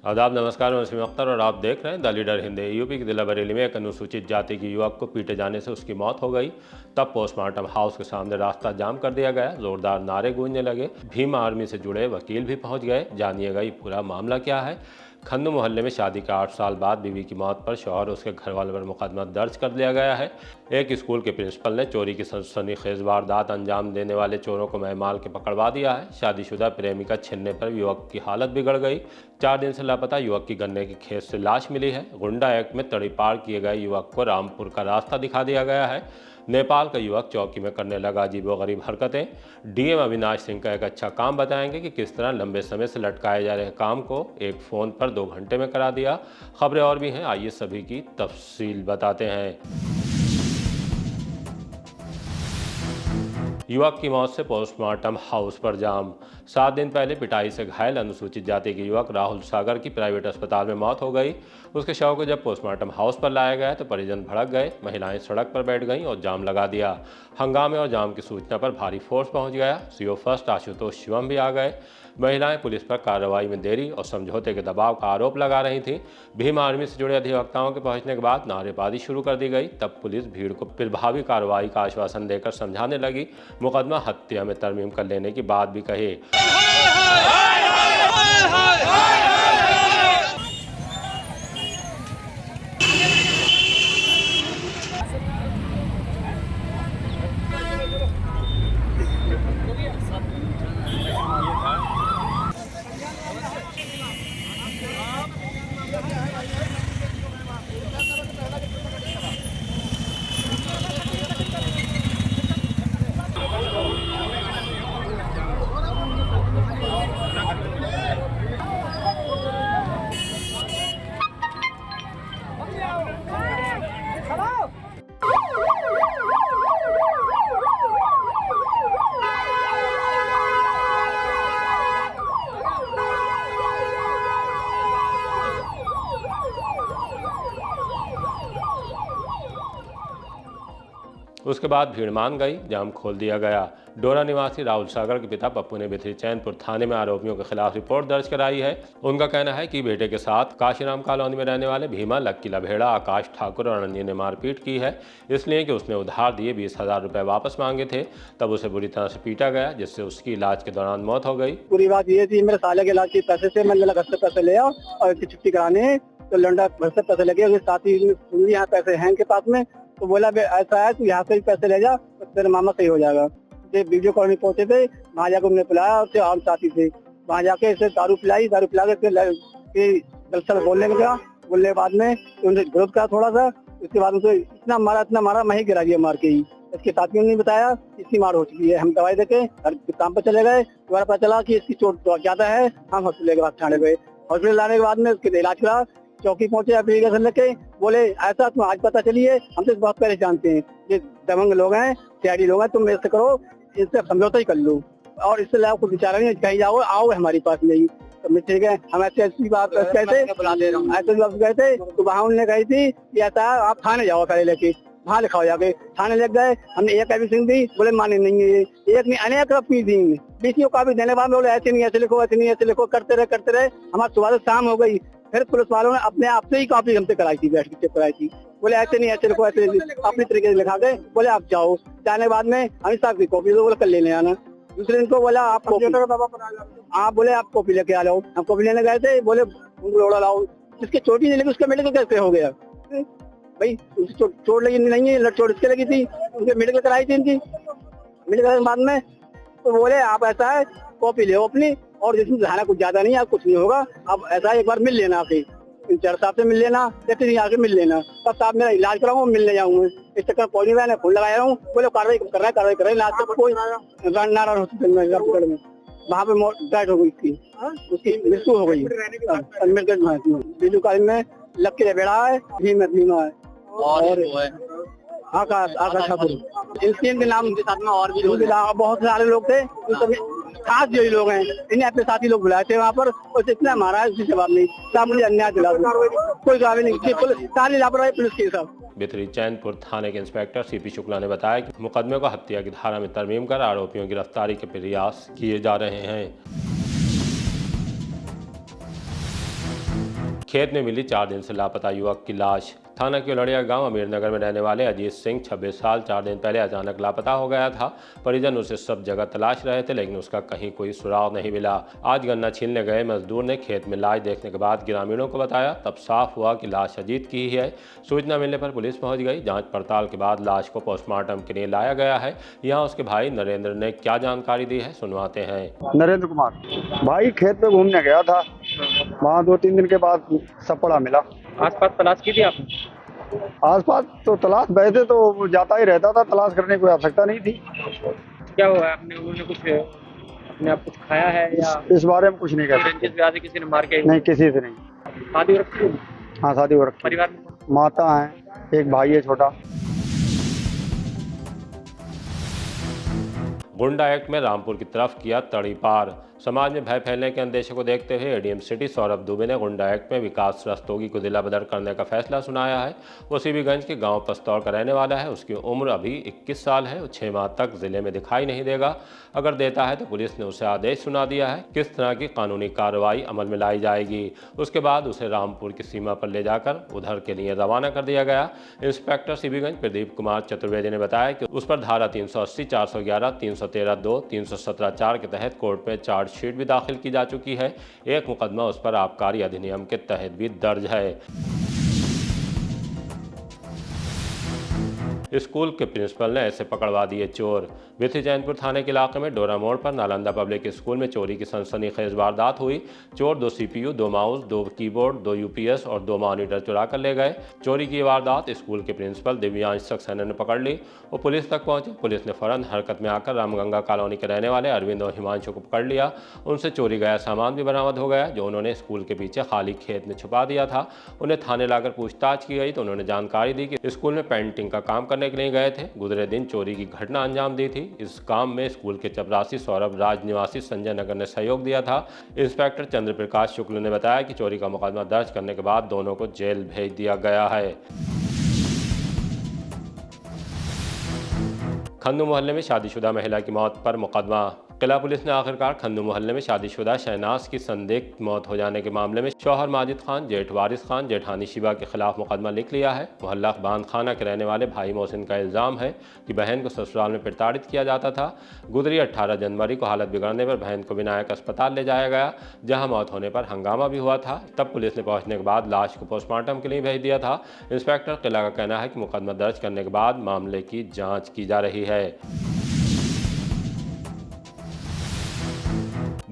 आदाब, नमस्कार। मैं वसीम अख्तर और आप देख रहे हैं द लीडर हिंदी। यूपी के जिला बरेली में एक अनुसूचित जाति के युवक को पीटे जाने से उसकी मौत हो गई। तब पोस्टमार्टम हाउस के सामने रास्ता जाम कर दिया गया। जोरदार नारे गूंजने लगे। भीम आर्मी से जुड़े वकील भी पहुंच गए। जानिएगा ये पूरा मामला क्या है। खन्नू मोहल्ले में शादी के 8 साल बाद बीवी की मौत पर शौहर और उसके घर वालों पर मुकदमा दर्ज कर लिया गया है। एक स्कूल के प्रिंसिपल ने चोरी की सनसनीखेज वारदात अंजाम देने वाले चोरों को महमाल के पकड़वा दिया है। शादीशुदा प्रेमिका छिनने पर युवक की हालत बिगड़ गई। 4 दिन से लापता युवक की गन्ने के खेत से लाश मिली है। गुंडा एक्ट में तड़ीपार किए गए युवक को रामपुर का रास्ता दिखा दिया गया है। नेपाल का युवक चौकी में करने लगा अजीबोगरीब हरकतें। डीएम अविनाश सिंह का एक अच्छा काम बताएंगे कि किस तरह लंबे समय से लटकाए जा रहे काम को एक फ़ोन पर 2 घंटे में करा दिया। खबरें और भी हैं, आइए सभी की तफसील बताते हैं। युवक की मौत से पोस्टमार्टम हाउस पर जाम। 7 दिन पहले पिटाई से घायल अनुसूचित जाति के युवक राहुल सागर की प्राइवेट अस्पताल में मौत हो गई। उसके शव को जब पोस्टमार्टम हाउस पर लाया गया तो परिजन भड़क गए। महिलाएं सड़क पर बैठ गईं और जाम लगा दिया। हंगामे और जाम की सूचना पर भारी फोर्स पहुंच गया। सीओ फर्स्ट आशुतोष शिवम भी आ गए। महिलाएं पुलिस पर कार्रवाई में देरी और समझौते के दबाव का आरोप लगा रही थीं। भीम आर्मी से जुड़े अधिवक्ताओं के पहुंचने के बाद नारेबाजी शुरू कर दी गई। तब पुलिस भीड़ को प्रभावी कार्रवाई का आश्वासन देकर समझाने लगी। मुकदमा हत्या में तरमीम कर लेने की बात भी कही। उसके बाद भीड़ मान गई। जाम खोल दिया गया। डोरा निवासी राहुल सागर के पिता पप्पू ने भित्री चैनपुर थाने में आरोपियों के खिलाफ रिपोर्ट दर्ज कराई है। उनका कहना है कि बेटे के साथ काशीराम कॉलोनी में रहने वाले भीमा, लक्की लभेड़ा, आकाश ठाकुर और अनन्य ने मारपीट की है, इसलिए कि उसने उधार दिए 20,000 रुपए वापस मांगे थे। तब उसे बुरी तरह से पीटा गया, जिससे उसकी इलाज के दौरान मौत हो गई। पूरी बात ये थी, मेरे साले के इलाज के पैसे से मैंने घर से पैसे ले आओ और इसकी छुट्टी कराने, तो लंडा घर से पैसे लगे। उसके साथी यहाँ पैसे हैं इनके पास में, तो बोला ऐसा है तू यहाँ से भी पैसे ले जा तो तेरे मामा सही हो जाएगा। वीडियो कॉलोनी पहुंचे थे, वहाँ जाकर उन्हें पिलाया उससे और साथी थे। वहाँ जाके इसे दारू पिलाई, दारू पिला के गलत बोलने लगा। बोलने के बाद में उन्हें विरोध करा थोड़ा सा। उसके बाद उसे इतना मारा मैं ही गिरा दिया मार के ही। इसके साथियों ने बताया इसकी मार हो चुकी है। हम दवाई देके काम पर चले गए। दोबारा पता चला कि इसकी चोट ज्यादा है। हम हॉस्पिटल के बाद ठाणे गए। हॉस्पिटल लाने के बाद में उसके इलाज करा। चौकी पहुंचे, एप्लीकेशन लेके बोले ऐसा तुम आज पता चलिए, हम तो बहुत पहले जानते हैं ये दबंग लोग हैं, सीआईडी लोग हैं, तुम ऐसे करो, इससे समझौता ही कर लो और इससे लाओ कुछ विचारा नहीं, कहीं जाओ आओ हमारे पास नहीं। तो ठीक है, हम ऐसे बात कहते ऐसे बात कहते तो वहाँ उन्होंने कही थी कि ऐसा आप थाने जाओ पहले लेके, वहाँ लिखाओ जाके। थाने लग गए, हमने एक एप्लीकेशन दी, बोले माने नहीं है, एक नहीं अनेक पी दी। बीसीओ का भी देने बाद बोले ऐसे नहीं ऐसे लिखो, ऐसे नहीं ऐसे लिखो, करते रहे। हमारी सुबह से शाम हो गई। फिर पुलिस वालों ने अपने आप से ही कॉपी हमसे कराई थी, बैठ के चेक कराई थी। बोले ऐसे नहीं ऐसे लिखो, ऐसे अपनी तरीके से लिखा के बोले आप जाओ। जाने के बाद में अमित साहब की कॉपी बोले कल लेने आना। दूसरे दिन को बोला आप बोले आप कॉपी लेके आ जाओ। हम कॉपी लेने गए थे, बोले लोड़ा लाओ। जिसके चोटी नहीं लगी उसका मेडिकल कैसे हो गया भाई? चोट लगी नहीं है, चोट इसके लगी थी, उनके मेडिकल कराई थी इनकी। मेडिकल के बाद में तो बोले आप ऐसा है कॉपी ले अपनी, और जिसमें दिखाना कुछ ज्यादा नहीं है, कुछ नहीं होगा। अब ऐसा एक बार मिल लेना, आके इंचार्ज साहब से मिल लेना, सेक्रेटरी आके मिल लेना, तब साहब मेरा इलाज कराऊंगा, मिलने जाऊंगा। इस चक्कर पहुंची मैंने फोन लगाया हूँ, बोले कार्रवाई कर रहा है। लास्ट तक कोई नारायण हॉस्पिटल में वहाँ पे डेथ हो गई, उसकी मृत्यु हो गई। बीजू कॉलेज में लक्की लभेड़ा है, भीमा है और आकाश ठाकुर। इन तीन के नाम के साथ में और भी बहुत सारे लोग थे। खास यही लोग हैं, इन्हें अपने साथी लोग बुलाए थे वहाँ पर, और इतना मारा है उसकी जवाब नहीं। साहब मुझे अन्याय दिला, कोई कार्रवाई नहीं, सारी लापरवाही पुलिस की सब। भित्री चैनपुर थाने के इंस्पेक्टर सीपी शुक्ला ने बताया कि मुकदमे को हत्या की धारा में तरमीम कर आरोपियों की गिरफ्तारी के प्रयास किए जा रहे हैं। खेत में मिली 4 दिन से लापता युवक की लाश। थाना केवड़िया गांव अमीरनगर में रहने वाले अजीत सिंह 26 साल 4 दिन पहले अचानक लापता हो गया था। परिजन उसे सब जगह तलाश रहे थे, लेकिन उसका कहीं कोई सुराग नहीं मिला। आज गन्ना छीलने गए मजदूर ने खेत में लाश देखने के बाद ग्रामीणों को बताया, तब साफ हुआ कि लाश अजीत की ही है। सूचना मिलने पर पुलिस पहुंच गई। जांच पड़ताल के बाद लाश को पोस्टमार्टम के लिए लाया गया है। यहाँ उसके भाई नरेंद्र ने क्या जानकारी दी है, सुनवाते हैं। नरेंद्र कुमार भाई खेत पे घूमने गया था, वहाँ 2-3 दिन के बाद सब पड़ा मिला। आसपास तलाश की थी आपने? आसपास तो तलाश वैसे तो वो जाता ही रहता था, तलाश करने की कोई आवश्यकता नहीं थी। क्या हुआ है? आपने उन्होंने कुछ अपने आप कुछ खाया है या इस बारे में कुछ नहीं कह रंजिश सकते। वजह से किसी ने मार के? नहीं, किसी से नहीं। शादी हो रखी है? हाँ, शादी हो रखी। परिवार में माता है, एक भाई है छोटा। गुंडा एक्ट में रामपुर की तरफ किया तड़ी पार। समाज में भय फैलने के अंदेशे को देखते हुए एडीएम सिटी सौरभ दुबे ने गुंडा एक्ट में विकास रस्तोगी को जिला बदर करने का फैसला सुनाया है। वो सीबीगंज के गांव पस्तौर का रहने वाला है। उसकी उम्र अभी 21 साल है। वो 6 माह तक जिले में दिखाई नहीं देगा। अगर देता है तो पुलिस ने उसे आदेश सुना दिया है किस तरह की कानूनी कार्रवाई अमल में लाई जाएगी। उसके बाद उसे रामपुर की सीमा पर ले जाकर उधर के लिए रवाना कर दिया गया। इंस्पेक्टर सीबीगंज प्रदीप कुमार चतुर्वेदी ने बताया कि उस पर धारा 380, 411, 313(2), 317(4) के तहत कोर्ट में चार्जशीट भी दाखिल की जा चुकी है। एक मुकदमा उस पर आबकारी अधिनियम के तहत भी दर्ज है। स्कूल के प्रिंसिपल ने ऐसे पकड़वा दिए चोर। विथी जैनपुर थाने के इलाके में डोरा मोड़ पर नालंदा पब्लिक स्कूल में चोरी की सनसनीखेज वारदात हुई। चोर 2 CPU, 2 माउस, 2 कीबोर्ड, 2 UPS और 2 मॉनिटर चुरा कर ले गए। चोरी की वारदात स्कूल के प्रिंसिपल दिव्यांश सक्सेना ने पकड़ ली। वो पुलिस तक पहुंचे। पुलिस ने फौरन हरकत में आकर रामगंगा कॉलोनी के रहने वाले अरविंद और हिमांशु को पकड़ लिया। उनसे चोरी गया सामान भी बरामद हो गया, जो उन्होंने स्कूल के पीछे खाली खेत में छुपा दिया था। उन्हें थाने लाकर पूछताछ की गई तो उन्होंने जानकारी दी कि स्कूल में पेंटिंग का काम करने के लिए गए थे। गुजरे दिन चोरी की घटना अंजाम दी थी। इस काम में स्कूल के चपरासी सौरभ राज निवासी संजय नगर ने सहयोग दिया था। इंस्पेक्टर चंद्र प्रकाश शुक्ल ने बताया कि चोरी का मुकदमा दर्ज करने के बाद दोनों को जेल भेज दिया गया है। खन्नू मोहल्ले में शादीशुदा महिला की मौत पर मुकदमा। किला पुलिस ने आखिरकार खन्नू मोहल्ले में शादीशुदा शहनाज की संदिग्ध मौत हो जाने के मामले में शौहर माजिद खान, जेठ वारिस खान, जेठानी शिबा के खिलाफ मुकदमा लिख लिया है। मोहल्ला बांधखाना के रहने वाले भाई मोहसिन का इल्जाम है कि बहन को ससुराल में प्रताड़ित किया जाता था। गुजरी 18 जनवरी को हालत बिगड़ने पर बहन को विनायक अस्पताल ले जाया गया, जहां मौत होने पर हंगामा भी हुआ था। तब पुलिस ने पहुंचने के बाद लाश को पोस्टमार्टम के लिए भेज दिया था। इंस्पेक्टर किला का कहना है कि मुकदमा दर्ज करने के बाद मामले की जाँच की जा रही है।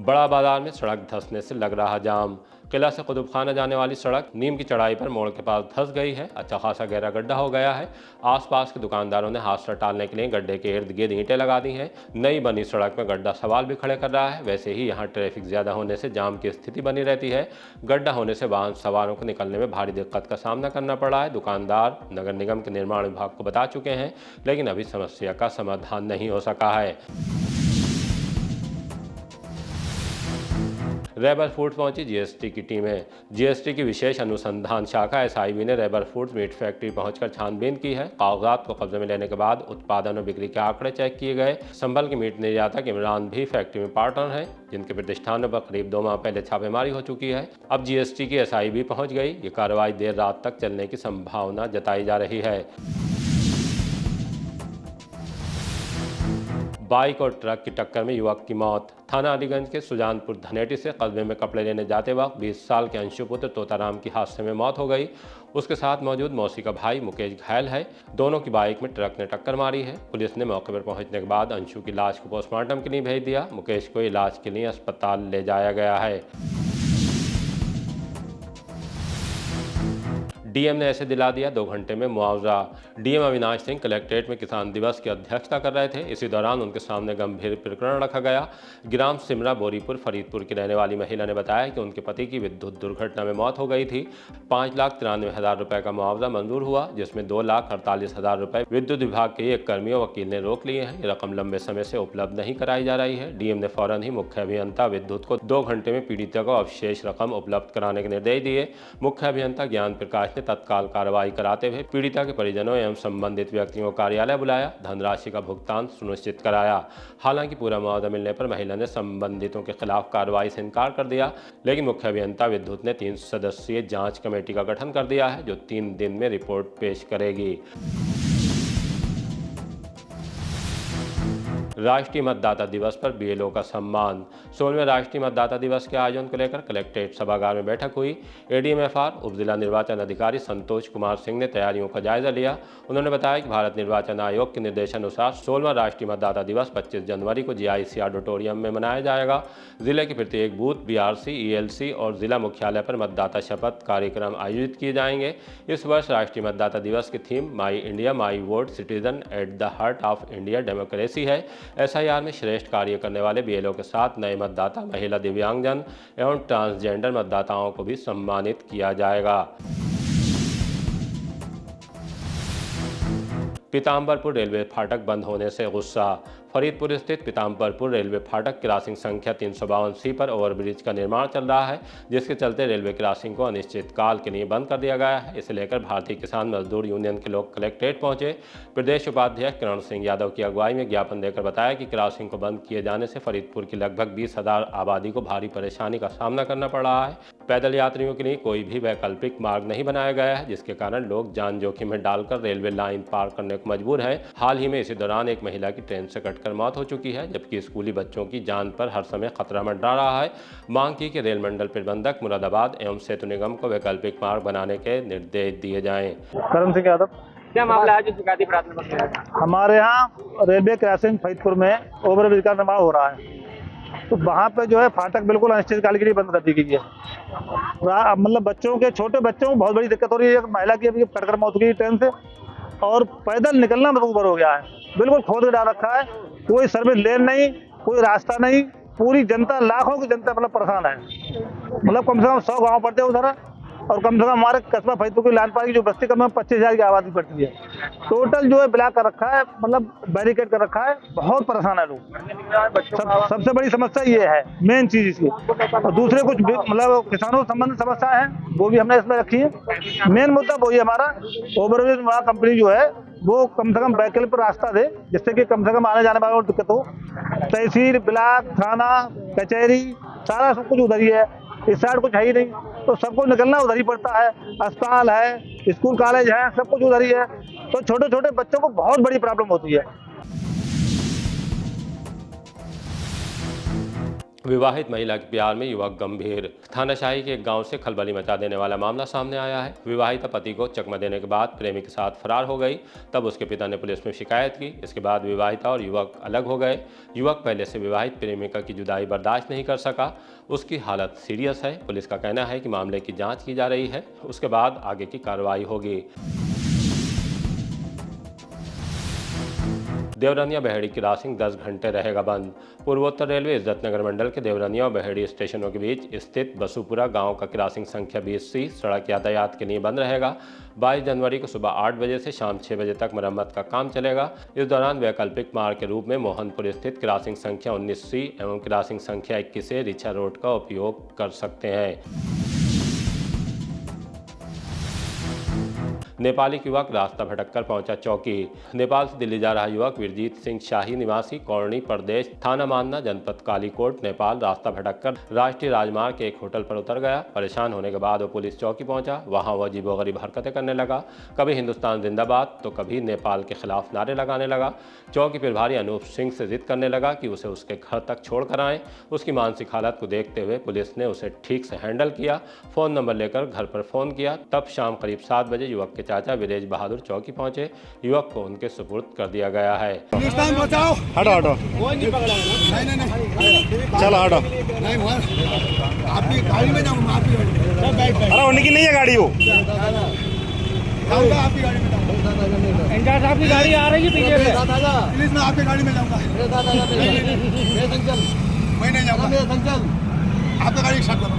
बड़ा बाजार में सड़क धंसने से लग रहा जाम। किला से कुतुब खाना जाने वाली सड़क नीम की चढ़ाई पर मोड़ के पास धंस गई है। अच्छा खासा गहरा गड्ढा हो गया है। आसपास के दुकानदारों ने हादसा टालने के लिए गड्ढे के इर्द गिर्द ईंटें लगा दी हैं। नई बनी सड़क में गड्ढा सवाल भी खड़े कर रहा है। वैसे ही यहाँ ट्रैफिक ज्यादा होने से जाम की स्थिति बनी रहती है। गड्ढा होने से वाहन सवारों को निकलने में भारी दिक्कत का सामना करना पड़ रहा है। दुकानदार नगर निगम के निर्माण विभाग को बता चुके हैं, लेकिन अभी समस्या का समाधान नहीं हो सका है। रैबर फूड्स पहुंची जीएसटी की टीमें। जीएसटी की विशेष अनुसंधान शाखा एसआईबी ने रैबर फूड्स मीट फैक्ट्री पहुंचकर छानबीन की है। कागजात को कब्जे में लेने के बाद उत्पादन और बिक्री के आंकड़े चेक किए गए। संभल के मीट निर्यातक इमरान भी फैक्ट्री में पार्टनर है, जिनके प्रतिष्ठानों पर करीब 2 माह पहले छापेमारी हो चुकी है। अब जीएसटी की एसआईबी पहुंच गई। ये कार्रवाई देर रात तक चलने की संभावना जताई जा रही है। बाइक और ट्रक की टक्कर में युवक की मौत। थाना अलीगंज के सुजानपुर धनेटी से कस्बे में कपड़े लेने जाते वक्त 20 साल के अंशु पुत्र तोताराम की हादसे में मौत हो गई। उसके साथ मौजूद मौसी का भाई मुकेश घायल है। दोनों की बाइक में ट्रक ने टक्कर मारी है। पुलिस ने मौके पर पहुंचने के बाद अंशु की लाश को पोस्टमार्टम के लिए भेज दिया। मुकेश को इलाज के लिए अस्पताल ले जाया गया है। डीएम ने ऐसे दिला दिया 2 घंटे में मुआवजा। डीएम अविनाश सिंह कलेक्ट्रेट में किसान दिवस की अध्यक्षता कर रहे थे। इसी दौरान उनके सामने गंभीर प्रकरण रखा गया। ग्राम सिमरा बोरीपुर फरीदपुर की रहने वाली महिला ने बताया कि उनके पति की विद्युत दुर्घटना में मौत हो गई थी। 5,93,000 रुपये का मुआवजा मंजूर हुआ, जिसमें 2,48,000 रुपये विद्युत विभाग के एक कर्मी और वकील ने रोक लिए हैं। ये रकम लंबे समय से उपलब्ध नहीं कराई जा रही है। डीएम ने फौरन ही मुख्य अभियंता विद्युत को 2 घंटे में पीड़िता को अवशेष रकम उपलब्ध कराने के निर्देश दिए। मुख्य अभियंता ज्ञान प्रकाश ने पे तत्काल कार्रवाई कराते हुए पीड़िता के परिजनों एवं संबंधित व्यक्तियों को कार्यालय बुलाया, धनराशि का भुगतान सुनिश्चित कराया। हालांकि पूरा मुआवजा मिलने पर महिला ने संबंधितों के खिलाफ कार्रवाई से इनकार कर दिया, लेकिन मुख्य अभियंता विद्युत ने 3 सदस्यीय जांच कमेटी का गठन कर दिया है, जो 3 दिन में रिपोर्ट पेश करेगी। राष्ट्रीय मतदाता दिवस पर बीएलओ का सम्मान। 16वें राष्ट्रीय मतदाता दिवस के आयोजन को लेकर कलेक्ट्रेट सभागार में बैठक हुई। एडीएमएफआर उप जिला निर्वाचन अधिकारी संतोष कुमार सिंह ने तैयारियों का जायजा लिया। उन्होंने बताया कि भारत निर्वाचन आयोग के निर्देशानुसार 16वां राष्ट्रीय मतदाता दिवस 25 जनवरी को जीआईसी ऑडिटोरियम में मनाया जाएगा। जिले के प्रत्येक बूथ, बीआरसी, ईएलसी और जिला मुख्यालय पर मतदाता शपथ कार्यक्रम आयोजित किए जाएंगे। इस वर्ष राष्ट्रीय मतदाता दिवस की theme my India my vote citizen at the heart of India democracy है। एसआईआर में श्रेष्ठ कार्य करने वाले बीएलओ के साथ नए मतदाता, महिला, दिव्यांगजन एवं ट्रांसजेंडर मतदाताओं को भी सम्मानित किया जाएगा। पीताम्बरपुर रेलवे फाटक बंद होने से गुस्सा। फरीदपुर स्थित पीताम्बरपुर रेलवे फाटक क्रॉसिंग संख्या 352C पर ओवरब्रिज का निर्माण चल रहा है, जिसके चलते रेलवे क्रॉसिंग को अनिश्चित काल के लिए बंद कर दिया गया है। इसे लेकर भारतीय किसान मजदूर यूनियन के लोग कलेक्ट्रेट पहुंचे। प्रदेश उपाध्यक्ष करण सिंह यादव की अगुवाई में ज्ञापन देकर बताया कि क्रॉसिंग को बंद किए जाने से फरीदपुर की लगभग 20,000 आबादी को भारी परेशानी का सामना करना पड़ रहा है। पैदल यात्रियों के लिए कोई भी वैकल्पिक मार्ग नहीं बनाया गया है, जिसके कारण लोग जान जोखिम में डालकर रेलवे लाइन पार करने को मजबूर है। हाल ही में इसी दौरान एक महिला की ट्रेन से कटकर मौत हो चुकी है, जबकि स्कूली बच्चों की जान पर हर समय खतरा मंडरा रहा है। मांग की कि रेल मंडल प्रबंधक मुरादाबाद एवं सेतु निगम को वैकल्पिक मार्ग बनाने के निर्देश दिए जाएं। करण सिंह यादव। क्या मामला है जो शिकायती प्रार्थना पत्र है? हमारे यहाँ रेलवे क्रॉसिंग फरीदपुर में ओवरब्रिज का निर्माण हो रहा है, तो वहाँ पे जो है फाटक बिल्कुल अनिश्चितकाल के लिए बंद कर दी गई है। मतलब बच्चों के, छोटे बच्चों को बहुत बड़ी दिक्कत हो रही है। एक महिला की अभी कटकर मौत हुई ट्रेन से, और पैदल निकलना मजबूर हो गया है। बिल्कुल खोद के डाल रखा है, कोई सर्विस लेन नहीं, कोई रास्ता नहीं। पूरी जनता, लाखों की जनता मतलब परेशान है। मतलब कम से कम 100 गाँव पड़ते हैं उधर, और कम से कम हमारे कस्बा फरीदपुर की लानपार की जो बस्ती कम 25,000 की आबादी पड़ती है। टोटल जो है ब्लॉक कर रखा है, मतलब बैरिकेड कर रखा है। बहुत परेशान है लोग। सबसे बड़ी समस्या ये है, मेन चीज इसकी। और दूसरे कुछ मतलब किसानों से संबंधित समस्या है, वो भी हमने इसमें रखी है। मेन मुद्दा वही है हमारा, ओवरब्रिज कंपनी जो है वो कम से कम वैकल्पिक रास्ता दे, जिससे कि कम से कम आने जाने वालों को दिक्कत हो। तहसील, ब्लॉक, थाना, कचहरी, सारा सब कुछ उधर ही है। इस साइड कुछ है ही नहीं, तो सबको निकलना उधर ही पड़ता है। अस्पताल है, स्कूल कॉलेज है, सब कुछ उधर ही है। तो छोटे छोटे बच्चों को बहुत बड़ी प्रॉब्लम होती है। विवाहित महिला के प्यार में युवक गंभीर। थानाशाही के एक गांव से खलबली मचा देने वाला मामला सामने आया है। विवाहिता पति को चकमा देने के बाद प्रेमी के साथ फरार हो गई। तब उसके पिता ने पुलिस में शिकायत की। इसके बाद विवाहिता और युवक अलग हो गए। युवक पहले से विवाहित प्रेमिका की जुदाई बर्दाश्त नहीं कर सका। उसकी हालत सीरियस है। पुलिस का कहना है कि मामले की जाँच की जा रही है, उसके बाद आगे की कार्रवाई होगी। देवरनिया बहेड़ी क्रॉसिंग 10 घंटे रहेगा बंद। पूर्वोत्तर रेलवे इज्जतनगर मंडल के देवरनिया और बहेड़ी स्टेशनों के बीच स्थित बसुपुरा गांव का क्रॉसिंग संख्या 20C सड़क यातायात के लिए बंद रहेगा। 22 जनवरी को सुबह 8 बजे से शाम 6 बजे तक मरम्मत का काम चलेगा। इस दौरान वैकल्पिक मार्ग के रूप में मोहनपुर स्थित क्रॉसिंग संख्या 19C एवं क्रॉसिंग संख्या 21 से रिछा रोड का उपयोग कर सकते हैं। नेपाली युवक रास्ता भटककर पहुंचा चौकी। नेपाल से दिल्ली जा रहा युवक वीरजीत सिंह शाही निवासी कौरणी प्रदेश थाना मान्ना जनपद कालीकोट नेपाल रास्ता भटककर राष्ट्रीय राजमार्ग के एक होटल पर उतर गया। परेशान होने के बाद वो पुलिस चौकी पहुंचा। वहां वो अजीबोगरीब हरकतें करने लगा। कभी हिंदुस्तान जिंदाबाद तो कभी नेपाल के खिलाफ नारे लगाने लगा। चौकी प्रभारी अनूप सिंह से जिद करने लगा कि उसे उसके घर तक छोड़ कर आए। उसकी मानसिक हालत को देखते हुए पुलिस ने उसे ठीक से हैंडल किया। फ़ोन नंबर लेकर घर पर फ़ोन किया। तब शाम करीब 7 बजे युवक के चाचा विरेज बहादुर चौकी पहुंचे। युवक को उनके सुपुर्द कर दिया गया है। हटो हटो, चलो हटो। आपकी गाड़ी में जाऊंगा, आपकी गाड़ी में। अरे उनकी नहीं है गाड़ी, वो आपकी गाड़ी में जाऊंगा। इंचार्ज साहब की गाड़ी आ रही है पीछे से। प्लीज मैं आपकी गाड़ी में जाऊंगा। मैं नहीं जाऊंगा, आपकी गाड़ी स्टार्ट करो।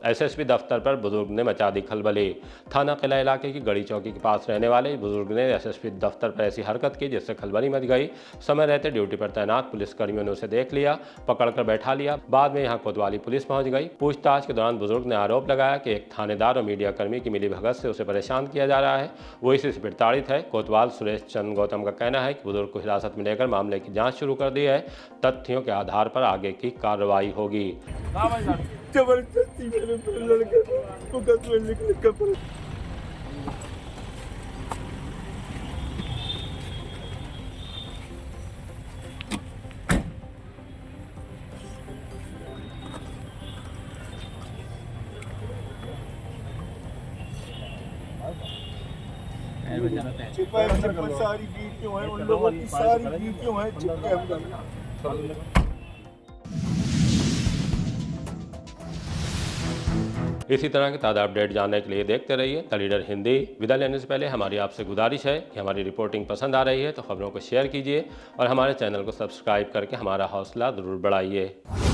एसएसपी दफ्तर पर बुजुर्ग ने मचा दी खलबली। थाना किला इलाके की गड़ी चौकी के पास रहने वाले बुजुर्ग ने एसएसपी दफ्तर पर ऐसी हरकत की जिससे खलबली मच गई। समय रहते ड्यूटी पर तैनात पुलिसकर्मियों ने उसे देख लिया, पकड़कर बैठा लिया। बाद में यहां कोतवाली पुलिस पहुंच गई। पूछताछ के दौरान बुजुर्ग ने आरोप लगाया कि एक थानेदार और मीडिया कर्मी की मिलीभगत से उसे परेशान किया जा रहा है, वो इसी से प्रताड़ित है। कोतवाल सुरेश चंद्र गौतम का कहना है कि बुजुर्ग को हिरासत में लेकर मामले की जांच शुरू कर दी है। तथ्यों के आधार पर आगे की कार्रवाई होगी। जबरदस्ती मेरे लड़के को कसम लिखने का सारी वीडियो है, उन लोगों की सारी वीडियो है। इसी तरह के ताज़ा अपडेट जानने के लिए देखते रहिए द लीडर हिंदी। विदा लेने से पहले हमारी आपसे गुजारिश है कि हमारी रिपोर्टिंग पसंद आ रही है तो खबरों को शेयर कीजिए और हमारे चैनल को सब्सक्राइब करके हमारा हौसला ज़रूर बढ़ाइए।